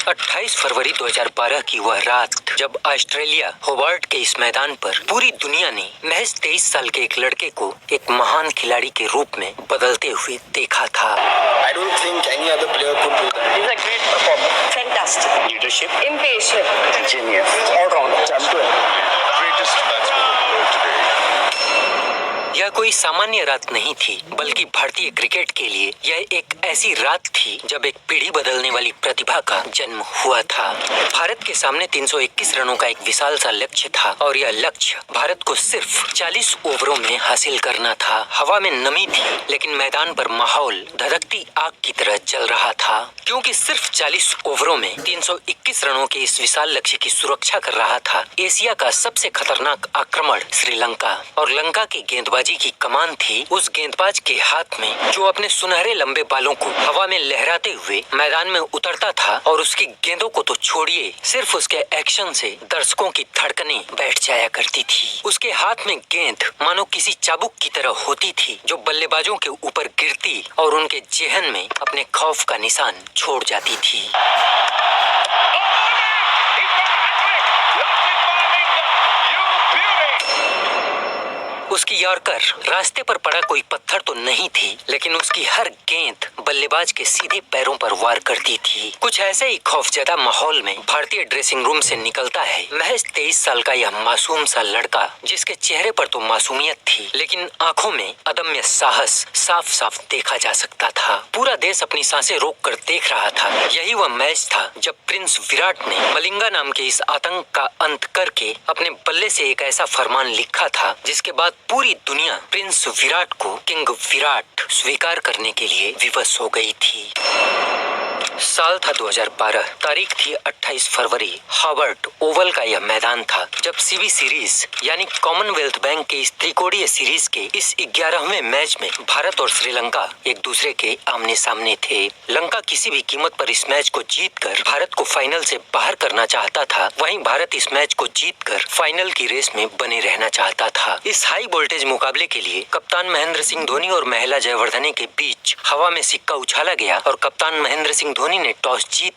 28 फरवरी 2012 की वह रात जब ऑस्ट्रेलिया होबार्ट के इस मैदान पर पूरी दुनिया ने महज 23 साल के एक लड़के को एक महान खिलाड़ी के रूप में बदलते हुए देखा था। I don't think any other player could do that. He's a great performer. Fantastic. Leadership. Impatient. Genius. All rounder. Champion. Greatest batsman in the world today. यह कोई सामान्य रात नहीं थी, बल्कि भारतीय क्रिकेट के लिए यह एक ऐसी रात थी जब एक पीढ़ी बदलने वाली प्रतिभा का जन्म हुआ था। भारत के सामने 321 रनों का एक विशाल सा लक्ष्य था और यह लक्ष्य भारत को सिर्फ 40 ओवरों में हासिल करना था। हवा में नमी थी, लेकिन मैदान पर माहौल धधकती आग की तरह जल रहा था, क्योंकि सिर्फ 40 ओवरों में 321 रनों के इस विशाल लक्ष्य की सुरक्षा कर रहा था एशिया का सबसे खतरनाक आक्रमण श्रीलंका। और लंका की गेंदबाजी की कमान थी उस गेंदबाज के हाथ में जो अपने सुनहरे लंबे बालों को हवा में लहराते हुए मैदान में उतरता था, और उसकी गेंदों को तो छोड़िए, सिर्फ उसके एक्शन से दर्शकों की धड़कनें बैठ जाया करती थी। उसके हाथ में गेंद मानो किसी चाबुक की तरह होती थी जो बल्लेबाजों के ऊपर गिरती और उनके जेहन में अपने खौफ का निशान छोड़ जाती थी। उसकी यॉर्कर रास्ते पर पड़ा कोई पत्थर तो नहीं थी, लेकिन उसकी हर गेंद बल्लेबाज के सीधे पैरों पर वार करती थी। कुछ ऐसे ही खौफजदा माहौल में भारतीय ड्रेसिंग रूम से निकलता है महज 23 साल का यह मासूम सा लड़का, जिसके चेहरे पर तो मासूमियत थी, लेकिन आंखों में अदम्य साहस साफ साफ देखा जा सकता था। पूरा देश अपनी सांसें रोक कर देख रहा था। यही वह मैच था जब प्रिंस विराट ने मलिंगा नाम के इस आतंक का अंत करके अपने बल्ले से एक ऐसा फरमान लिखा था जिसके बाद पूरी दुनिया प्रिंस विराट को किंग विराट स्वीकार करने के लिए विवश हो गई थी। साल था 2012, तारीख थी 28 फरवरी। हॉबर्ट ओवल का यह मैदान था जब सीबी सीरीज यानी कॉमनवेल्थ बैंक के इस त्रिकोणीय सीरीज के इस 11वें मैच में भारत और श्रीलंका एक दूसरे के आमने सामने थे। लंका किसी भी कीमत पर इस मैच को जीतकर भारत को फाइनल से बाहर करना चाहता था, वहीं भारत इस मैच को जीतकर फाइनल की रेस में बने रहना चाहता था। इस हाई वोल्टेज मुकाबले के लिए कप्तान महेंद्र सिंह धोनी और महिला जयवर्धने के बीच हवा में सिक्का उछाला गया और कप्तान महेंद्र सिंह धोनी ने टॉस जीत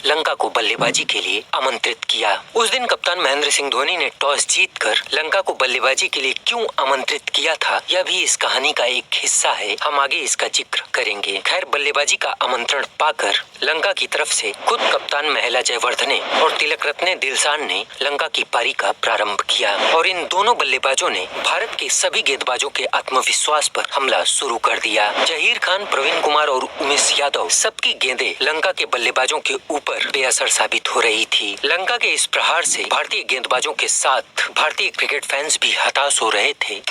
लंका को बल्लेबाजी के लिए आमंत्रित किया। उस दिन कप्तान महेंद्र सिंह धोनी ने टॉस जीतकर लंका को बल्लेबाजी के लिए क्यों आमंत्रित किया था, यह भी इस कहानी का एक हिस्सा है। हम आगे इसका जिक्र करेंगे। खैर, बल्लेबाजी का आमंत्रण पाकर लंका की तरफ से खुद कप्तान महिला जयवर्धने और तिलक रत्ने दिलशान ने लंका की पारी का प्रारंभ किया और इन दोनों बल्लेबाजों ने भारत के सभी गेंदबाजों के आत्मविश्वास पर हमला शुरू कर दिया। जहीर खान, प्रवीण कुमार और उमेश यादव सबकी गेंदें लंका के बल्लेबाजों के ऊपर बेअसर साबित हो रही थी। लंका के इस प्रहार से भारतीय गेंदबाजों के साथ भारतीय क्रिकेट फैंस भी हताश हो रहे थे।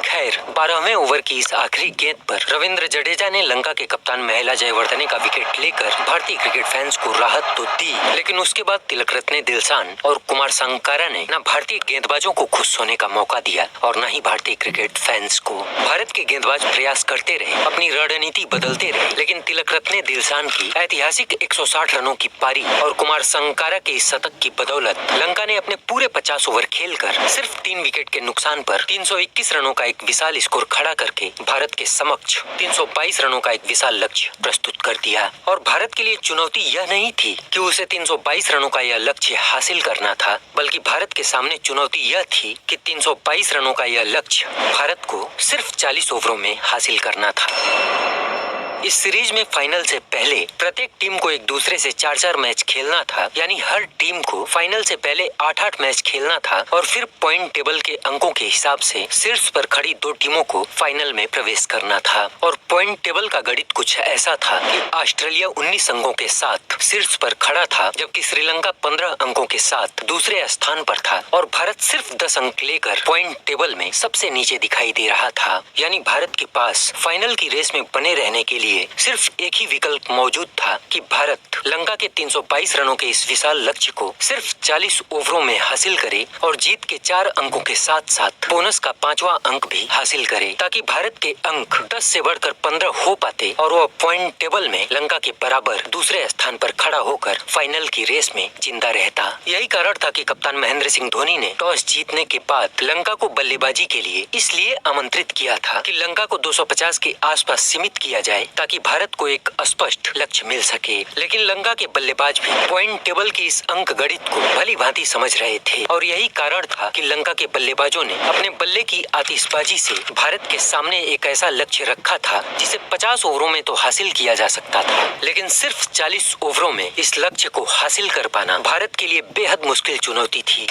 खैर, 12वें ओवर की इस आखिरी गेंद पर रविंद्र जडेजा ने लंका के कप्तान महिला जयवर्धने का विकेट लेकर भारतीय क्रिकेट फैंस को राहत तो दी, लेकिन उसके बाद तिलक रत्ने दिलशान और कुमार संगकारा ने न भारतीय गेंदबाजों को खुश होने का मौका दिया और न ही भारतीय क्रिकेट फैंस को। भारत के गेंदबाज प्रयास करते रहे, अपनी रणनीति बदलते रहे, लेकिन तिलक रत्ने दिलशान की ऐतिहासिक 160 रनों की पारी और कुमार संगकारा के इस शतक की बदौलत लंका ने अपने पूरे 50 ओवर खेलकर सिर्फ 3 विकेट के नुकसान पर 321 रनों का एक विशाल स्कोर खड़ा करके भारत के समक्ष 322 रनों का एक विशाल लक्ष्य प्रस्तुत कर दिया। और भारत के लिए चुनौती यह नहीं थी कि उसे 322 रनों का यह लक्ष्य हासिल करना था, बल्कि भारत के सामने चुनौती यह थी कि 322 रनों का यह लक्ष्य भारत को सिर्फ 40 ओवरों में हासिल करना था। इस सीरीज में फाइनल से पहले प्रत्येक टीम को एक दूसरे से 4-4 मैच खेलना था, यानी हर टीम को फाइनल से पहले 8-8 मैच खेलना था और फिर पॉइंट टेबल के अंकों के हिसाब से शीर्ष पर खड़ी 2 टीमों को फाइनल में प्रवेश करना था। और पॉइंट टेबल का गणित कुछ ऐसा था कि ऑस्ट्रेलिया 19 अंकों के साथ शीर्ष पर खड़ा था, जबकि श्रीलंका 15 अंकों के साथ दूसरे स्थान पर था और भारत सिर्फ 10 अंक लेकर पॉइंट टेबल में सबसे नीचे दिखाई दे रहा था। यानी भारत के पास फाइनल की रेस में बने रहने के लिए सिर्फ एक ही विकल्प मौजूद था कि भारत लंका के 322 रनों के इस विशाल लक्ष्य को सिर्फ 40 ओवरों में हासिल करे और जीत के 4 अंकों के साथ साथ बोनस का 5वां अंक भी हासिल करे, ताकि भारत के अंक 10 से बढ़कर 15 हो पाते और वह पॉइंट टेबल में लंका के बराबर दूसरे स्थान पर खड़ा खड़ा होकर फाइनल की रेस में जिंदा रहता। यही कारण था कि कप्तान महेंद्र सिंह धोनी ने टॉस जीतने के बाद लंका को बल्लेबाजी के लिए इसलिए आमंत्रित किया था कि लंका को 250 के आसपास सीमित किया जाए ताकि भारत को एक स्पष्ट लक्ष्य मिल सके। लेकिन लंका के बल्लेबाज भी पॉइंट टेबल की इस अंक गणित को भली भांति समझ रहे थे और यही कारण था कि लंका के बल्लेबाजों ने अपने बल्ले की आतिशबाजी से भारत के सामने एक ऐसा लक्ष्य रखा था जिसे 50 ओवरों में तो हासिल किया जा सकता था, लेकिन सिर्फ 40 ओवरों में इस लक्ष्य को हासिल कर पाना भारत के लिए बेहद मुश्किल चुनौती थी।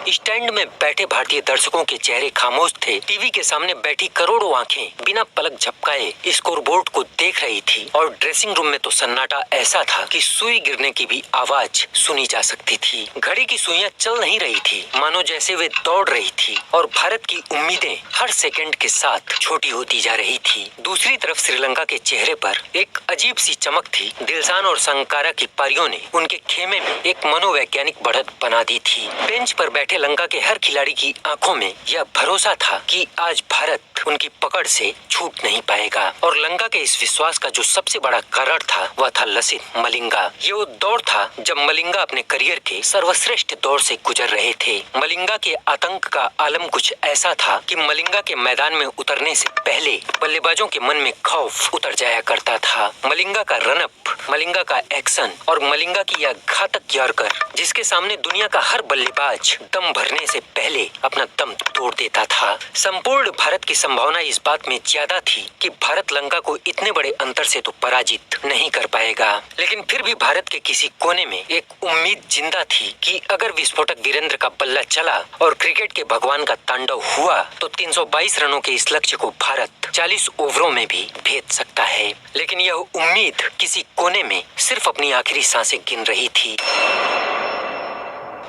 स्टैंड में बैठे भारतीय दर्शकों के चेहरे खामोश थे। टीवी के सामने बैठी करोड़ों आंखें बिना पलक झपकाए स्कोरबोर्ड को देख रही थी और ड्रेसिंग रूम में तो सन्नाटा ऐसा था कि सुई गिरने की भी आवाज सुनी जा सकती थी। घड़ी की सुइयां चल नहीं रही थी, मानो जैसे वे दौड़ रही थी और भारत की उम्मीदें हर सेकंड के साथ छोटी होती जा रही थी। दूसरी तरफ श्रीलंका के चेहरे पर एक अजीब सी चमक थी। दिलशान और संकारा की पारियों ने उनके खेमे में एक मनोवैज्ञानिक बढ़त बना दी थी। बेंच पर बैठे लंका के हर खिलाड़ी की आंखों में यह भरोसा था कि आज भारत उनकी पकड़ से छूट नहीं पाएगा और लंका के इस विश्वास का जो सबसे बड़ा कारण था वह था लसिथ मलिंगा। ये वो दौर था जब मलिंगा अपने करियर के सर्वश्रेष्ठ दौर से गुजर रहे थे। मलिंगा के आतंक का आलम कुछ ऐसा था कि मलिंगा के मैदान में उतरने से पहले बल्लेबाजों के मन में खौफ उतर जाया करता था। मलिंगा का रनअप, मलिंगा का एक्शन और मलिंगा की यह घातक यॉर्कर जिसके सामने दुनिया का हर बल्लेबाज दम भरने से पहले अपना दम तोड़ देता था। संपूर्ण भारत की संभावना इस बात में ज्यादा थी कि भारत लंका को इतने बड़े अंतर से तो पराजित नहीं कर पाएगा, लेकिन फिर भी भारत के किसी कोने में एक उम्मीद जिंदा थी कि अगर विस्फोटक वीरेंद्र का बल्ला चला और क्रिकेट के भगवान का तांडव हुआ तो 322 रनों के इस लक्ष्य को भारत 40 ओवरों में भी भेद सकता है। लेकिन यह उम्मीद किसी कोने में सिर्फ अपनी आखिरी सांसें गिन रही थी।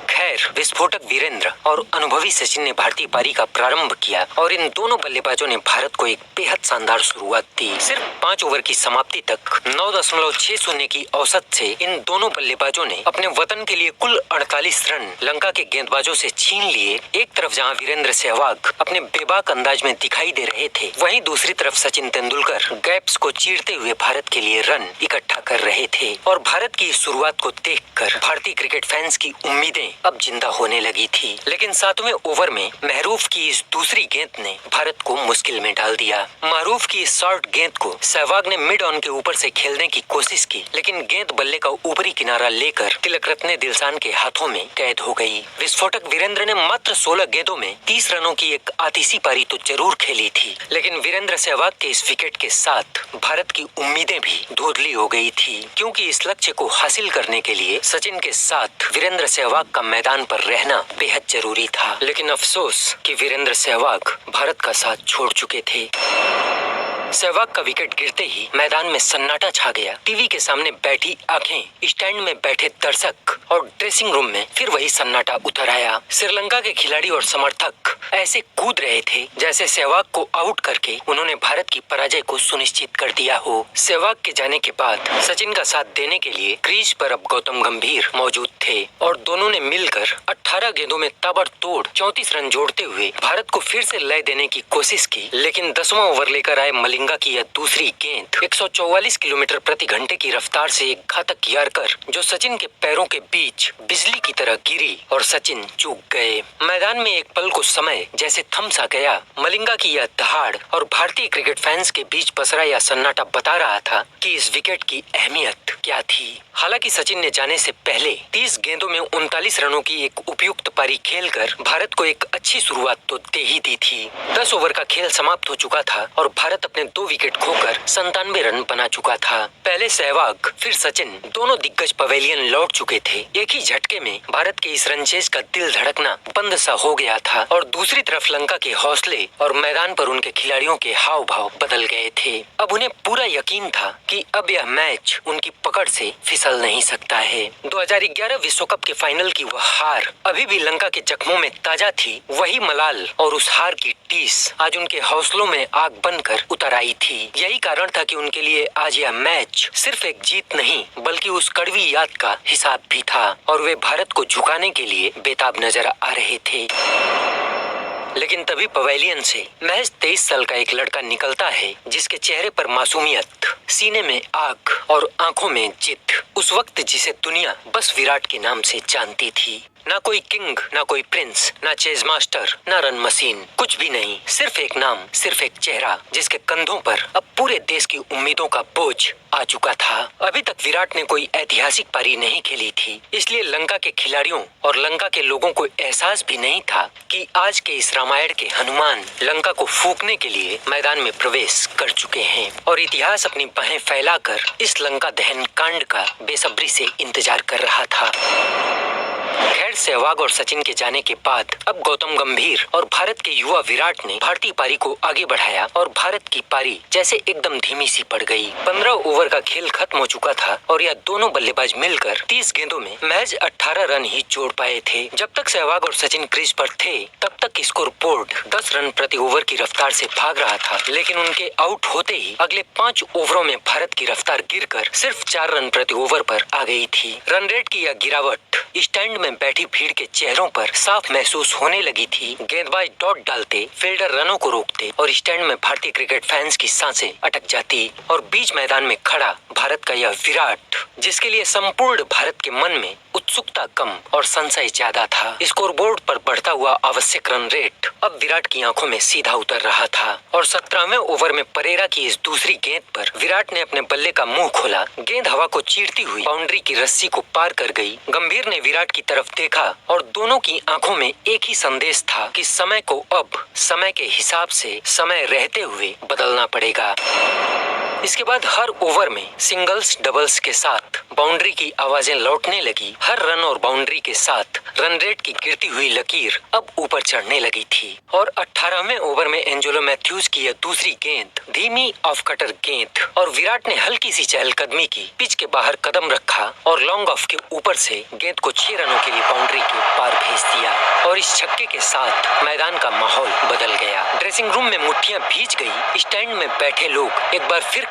खैर, विस्फोटक वीरेंद्र और अनुभवी सचिन ने भारतीय पारी का प्रारंभ किया और इन दोनों बल्लेबाजों ने भारत को एक बेहद शानदार शुरुआत दी। सिर्फ 5 ओवर की समाप्ति तक 9.60 की औसत से इन दोनों बल्लेबाजों ने अपने वतन के लिए कुल 48 रन लंका के गेंदबाजों से छीन लिए। एक तरफ जहां वीरेंद्र सहवाग अपने बेबाक अंदाज में दिखाई दे रहे थे, वहीं दूसरी तरफ सचिन तेंदुलकर गैप्स को चीरते हुए भारत के लिए रन इकट्ठा कर रहे थे और भारत की इस शुरुआत को देखकर भारतीय क्रिकेट फैंस की उम्मीदें अब जिंदा होने लगी थी। लेकिन 7वें ओवर में महरूफ की इस दूसरी गेंद ने भारत को मुश्किल में डाल दिया। महरूफ की इस शॉर्ट गेंद को सहवाग ने मिड ऑन के ऊपर से खेलने की कोशिश की, लेकिन गेंद बल्ले का ऊपरी किनारा लेकर तिलक रत्ने दिलशान के हाथों में कैद हो गई। विस्फोटक वीरेंद्र ने मात्र 16 गेंदों में 30 रनों की एक आतिशी पारी तो जरूर खेली थी, लेकिन वीरेंद्र सहवाग के इस विकेट के साथ भारत की उम्मीदें भी धुंधली हो गई थी, क्योंकि इस लक्ष्य को हासिल करने के लिए सचिन के साथ वीरेंद्र सहवाग का मैदान पर रहना बेहद जरूरी था। लेकिन अफसोस कि वीरेंद्र सहवाग भारत का साथ छोड़ चुके थे। सहवाग का विकेट गिरते ही मैदान में सन्नाटा छा गया। टीवी के सामने बैठी आंखें, स्टैंड में बैठे दर्शक और ड्रेसिंग रूम में फिर वही सन्नाटा उतर आया। श्रीलंका के खिलाड़ी और समर्थक ऐसे कूद रहे थे जैसे सहवाग को आउट करके उन्होंने भारत की पराजय को सुनिश्चित कर दिया हो। सहवाग के जाने के बाद सचिन का साथ देने के लिए क्रीज पर अब गौतम गंभीर मौजूद थे और दोनों ने मिलकर 18 गेंदों में ताबड़तोड़ 34 रन जोड़ते हुए भारत को फिर से लय देने की कोशिश की। लेकिन 10वां ओवर लेकर आए मलिंगा की यह दूसरी गेंद 144 किलोमीटर प्रति घंटे की रफ्तार से एक घातक यॉर्कर जो सचिन के पैरों के बीच बिजली की तरह गिरी और सचिन चूक गए। मैदान में एक पल को समय जैसे थम सा गया। मलिंगा की यह दहाड़ और भारतीय क्रिकेट फैंस के बीच पसरा यह सन्नाटा बता रहा था कि इस विकेट की अहमियत क्या थी। हालांकि सचिन ने जाने से पहले 30 गेंदों में 39 रनों की एक उपयुक्त पारी खेलकर भारत को एक अच्छी शुरुआत तो दे ही दी थी। 10 ओवर का खेल समाप्त हो चुका था और भारत अपने 2 विकेट खोकर 97 रन बना चुका था। पहले सहवाग फिर सचिन दोनों दिग्गज पवेलियन लौट चुके थे। एक ही झटके में भारत के इस रनचेज का दिल धड़कना बंद सा हो गया था और दूसरी तरफ लंका के हौसले और मैदान पर उनके खिलाड़ियों के हाव भाव बदल गए थे। अब उन्हें पूरा यकीन था कि अब यह मैच उनकी पकड़ से फिसल नहीं सकता है। 2011 विश्व कप के फाइनल की वह हार अभी भी लंका के जख्मों में ताजा थी। वही मलाल और उस हार की टीस आज उनके हौसलों में आग बनकर उतर आई थी। यही कारण था कि उनके लिए आज यह मैच सिर्फ एक जीत नहीं बल्कि उस कड़वी याद का हिसाब भी था और वे भारत को झुकाने के लिए बेताब नजर आ रहे थे। लेकिन तभी पवेलियन से महज 23 साल का एक लड़का निकलता है जिसके चेहरे पर मासूमियत, सीने में आग और आंखों में जिद। उस वक्त जिसे दुनिया बस विराट के नाम से जानती थी। ना कोई किंग, ना कोई प्रिंस, ना चेज मास्टर, ना रन मशीन, कुछ भी नहीं। सिर्फ एक नाम, सिर्फ एक चेहरा जिसके कंधों पर अब पूरे देश की उम्मीदों का बोझ आ चुका था। अभी तक विराट ने कोई ऐतिहासिक पारी नहीं खेली थी, इसलिए लंका के खिलाड़ियों और लंका के लोगों को एहसास भी नहीं था कि आज के इस रामायण के हनुमान लंका को फूंकने के लिए मैदान में प्रवेश कर चुके हैं और इतिहास अपनी बाहें फैलाकर इस लंका दहन कांड का बेसब्री से इंतजार कर रहा था। खैर, सहवाग और सचिन के जाने के बाद अब गौतम गंभीर और भारत के युवा विराट ने भारतीय पारी को आगे बढ़ाया और भारत की पारी जैसे एकदम धीमी सी पड़ गई। 15 ओवर का खेल खत्म हो चुका था और यह दोनों बल्लेबाज मिलकर 30 गेंदों में महज 18 रन ही जोड़ पाए थे। जब तक सहवाग और सचिन क्रीज पर थे तब तक स्कोर बोर्ड 10 रन प्रति ओवर की रफ्तार से भाग रहा था, लेकिन उनके आउट होते ही अगले 5 ओवरों में भारत की रफ्तार गिरकर सिर्फ 4 रन प्रति ओवर पर आ गई थी। रन रेट की यह गिरावट स्टैंड में बैठी भीड़ के चेहरों पर साफ महसूस होने लगी थी। गेंदबाज डॉट डालते, फील्डर रनों को रोकते और स्टैंड में भारतीय क्रिकेट फैंस की सांसें अटक जाती और बीच मैदान में खड़ा भारत का यह विराट, जिसके लिए संपूर्ण भारत के मन में उत्सुकता कम और संशय ज्यादा था। स्कोरबोर्ड पर बढ़ता हुआ आवश्यक रन रेट अब विराट की आंखों में सीधा उतर रहा था और 17वें ओवर में परेरा की इस दूसरी गेंद पर विराट ने अपने बल्ले का मुंह खोला। गेंद हवा को चीरती हुई बाउंड्री की रस्सी को पार कर गई। गंभीर ने विराट की तरफ देखा और दोनों की आंखों में एक ही संदेश था कि समय को अब समय के हिसाब से समय रहते हुए बदलना पड़ेगा। इसके बाद हर ओवर में सिंगल्स डबल्स के साथ बाउंड्री की आवाजें लौटने लगी। हर रन और बाउंड्री के साथ रन रेट की गिरती हुई लकीर अब ऊपर चढ़ने लगी थी और 18वें ओवर में एंजेलो मैथ्यूज की यह दूसरी गेंद धीमी ऑफ कटर गेंद और विराट ने हल्की सी चहलकदमी की, पिच के बाहर कदम रखा और लॉन्ग ऑफ के ऊपर से गेंद को 6 रनों के लिए बाउंड्री के पार भेज दिया और इस छक्के के साथ मैदान का माहौल बदल गया। ड्रेसिंग रूम में मुट्ठियां भीज गई। स्टैंड में बैठे लोग एक बार फिर